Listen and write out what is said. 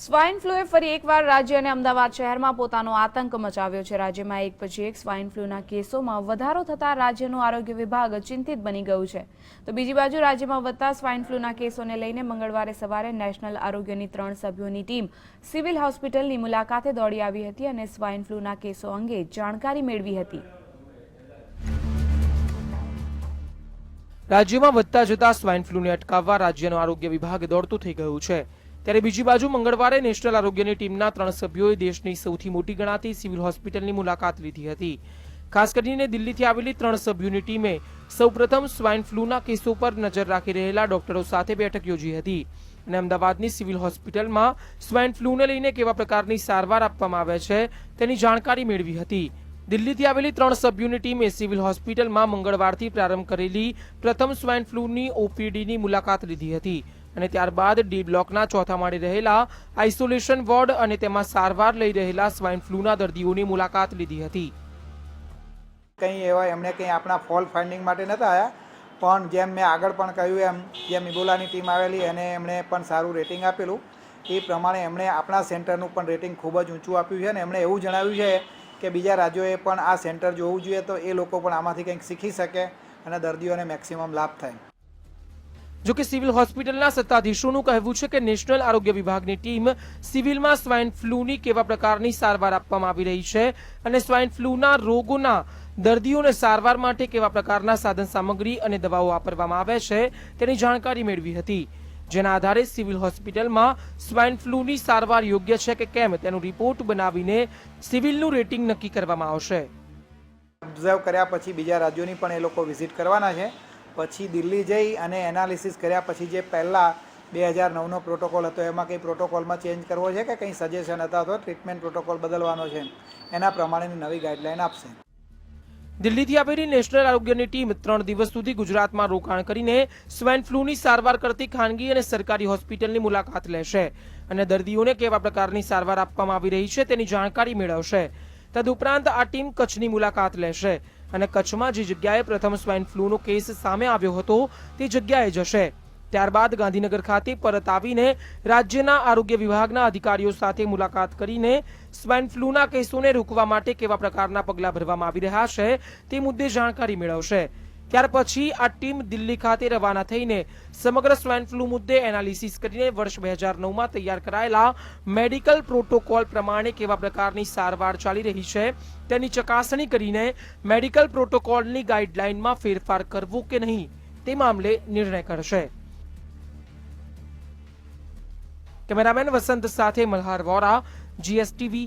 Swine ફ્લુએ ફરી એકવાર રાજ્ય અને અમદાવાદ શહેરમાં પોતાનો આતંક મચાવ્યો છે। રાજ્યમાં એક પછી એક સ્વાઇન ફ્લુના કેસોમાં વધારો થતા રાજ્યનું આરોગ્ય વિભાગ ચિંતિત બની ગયું છે। તો બીજી બાજુ રાજ્યમાં વધતા સ્વાઇન ફ્લુના કેસોને લઈને મંગળવારે સવારે નેશનલ આરોગ્યની 3 સભ્યોની ટીમ સિવિલ હોસ્પિટલની મુલાકાતે દોડી આવી હતી અને સ્વાઇન ફ્લુના કેસો અંગે જાણકારી મેળવી હતી। રાજ્યમાં વધતા જતા સ્વાઇન ફ્લુને અટકાવવા રાજ્યનો આરોગ્ય વિભાગ દોડતું થઈ ગયું છે। ત્યારે બીજી બાજુ મંગળવારે નેશનલ આરોગ્યની ટીમના 3 સભ્યોએ દેશની સૌથી મોટી ગણાતી સિવિલ હોસ્પિટલની મુલાકાત લીધી હતી। ખાસ કરીને દિલ્હીથી આવેલી 3 સભ્યોની ટીમે સૌપ્રથમ સ્વાઇન ફ્લુના કેસો પર નજર રાખી રહેલા ડોક્ટરો સાથે બેઠક યોજી હતી અને અમદાવાદની સિવિલ હોસ્પિટલમાં સ્વાઇન ફ્લુને લઈને કેવા પ્રકારની સારવાર આપવામાં આવે છે તેની જાણકારી મેળવી હતી। દિલ્હીથી આવેલી 3 સભ્યોની ટીમે સિવિલ હોસ્પિટલમાં મંગળવારથી પ્રારંભ કરેલી પ્રથમ સ્વાઇન ફ્લુની ઓપીડીની મુલાકાત લીધી હતી અને ત્યારબાદ ડી બ્લોકના ચોથા માળે રહેલા આઇસોલેશન વોર્ડ અને તેમાં સારવાર લઈ રહેલા સ્વાઇન ફ્લુના દર્દીઓની મુલાકાત લીધી હતી। કંઈ એવા એમણે કંઈ આપણા ફોલ્ટ ફાઇન્ડિંગ માટે નહોતા આવ્યા, પણ જેમ મેં આગળ પણ કહ્યું એમ જેમ ઇબોલાની ટીમ આવેલી અને એમણે પણ સારું રેટિંગ આપેલું એ પ્રમાણે એમણે આપણા સેન્ટરનું પણ રેટિંગ ખૂબ જ ઊંચું આપ્યું છે અને એમણે એવું જણાવ્યું છે કે બીજા રાજ્યોએ પણ આ સેન્ટર જોવું જોઈએ તો એ લોકો પણ આમાંથી કંઈક શીખી શકે અને દર્દીઓને મેક્સિમમ લાભ થાય। જો કે સિવિલ હોસ્પિટલના સત્તાધીશોનું કહેવું છે કે નેશનલ આરોગ્ય વિભાગની ટીમ સિવિલમાં સ્વાઇન ફ્લુની કેવા પ્રકારની સારવાર આપવામાં આવી રહી છે અને સ્વાઇન ફ્લુના રોગોના દર્દીઓને સારવાર માટે કેવા પ્રકારના સાધન સામગ્રી અને દવાઓ વાપરવામાં આવે છે તેની જાણકારી મેળવી હતી, જેના આધારે સિવિલ હોસ્પિટલમાં સ્વાઇન ફ્લુની સારવાર યોગ્ય છે કે કેમ તેનો રિપોર્ટ બનાવીને સિવિલનું રેટિંગ નક્કી કરવામાં આવશે। ઓબ્ઝર્વ કર્યા પછી બીજા રાજ્યોની પણ એ લોકો વિઝિટ કરવાના છે, પછી દિલ્હી જઈ અને એનાલિસિસ કર્યા પછી જે પહેલાં 2009નો પ્રોટોકોલ હતો એમાં કંઈ પ્રોટોકોલમાં ચેન્જ કરવો છે કે કંઈ સજેશન હતા તો ટ્રીટમેન્ટ પ્રોટોકોલ બદલવાનો છે, એના પ્રમાણેની નવી ગાઈડલાઈન આપશે। દિલ્હીથી આવેલી નેશનલ આરોગ્યની ટીમ 3 દિવસ સુધી ગુજરાતમાં રોકાણ કરીને સ્વાઇન ફ્લુની સારવાર કરતી ખાનગી અને સરકારી હોસ્પિટલની મુલાકાત લેશે અને દર્દીઓને કેવા પ્રકારની સારવાર આપવામાં આવી રહી છે તેની જાણકારી મેળવશે। તદુપરાંત આ ટીમ કચ્છની મુલાકાત લેશે અને કચ્છમાં જે જગ્યાએ પ્રથમ સ્વાઇન ફ્લુનો કેસ સામે આવ્યો હતો તે જગ્યાએ જશે। ત્યારબાદ ગાંધીનગર ખાતે પરત આવીને રાજ્યના આરોગ્ય વિભાગના અધિકારીઓ સાથે મુલાકાત કરીને સ્વાઇન ફ્લુના કેસોને રોકવા માટે કેવા પ્રકારના પગલાં ભરવામાં આવી રહ્યા છે તે મુદ્દે જાણકારી મેળવશે। ત્યાર પછી આ ટીમ દિલ્હી ખાતે રવાના થઈને સમગ્ર સ્વાઇન ફ્લુ મુદ્દે એનાલિસિસ કરીને વર્ષ 2009માં તૈયાર કરાયેલા મેડિકલ પ્રોટોકોલ પ્રમાણે કેવા પ્રકારની સારવાર ચાલી રહી છે તેની ચકાસણી કરીને મેડિકલ પ્રોટોકોલની ગાઈડલાઈનમાં ફેરફાર કરવો કે નહીં તે મામલે નિર્ણય કરશે। કેમેરામેન વસંત સાથે મલ્હાર વોરા, GSTV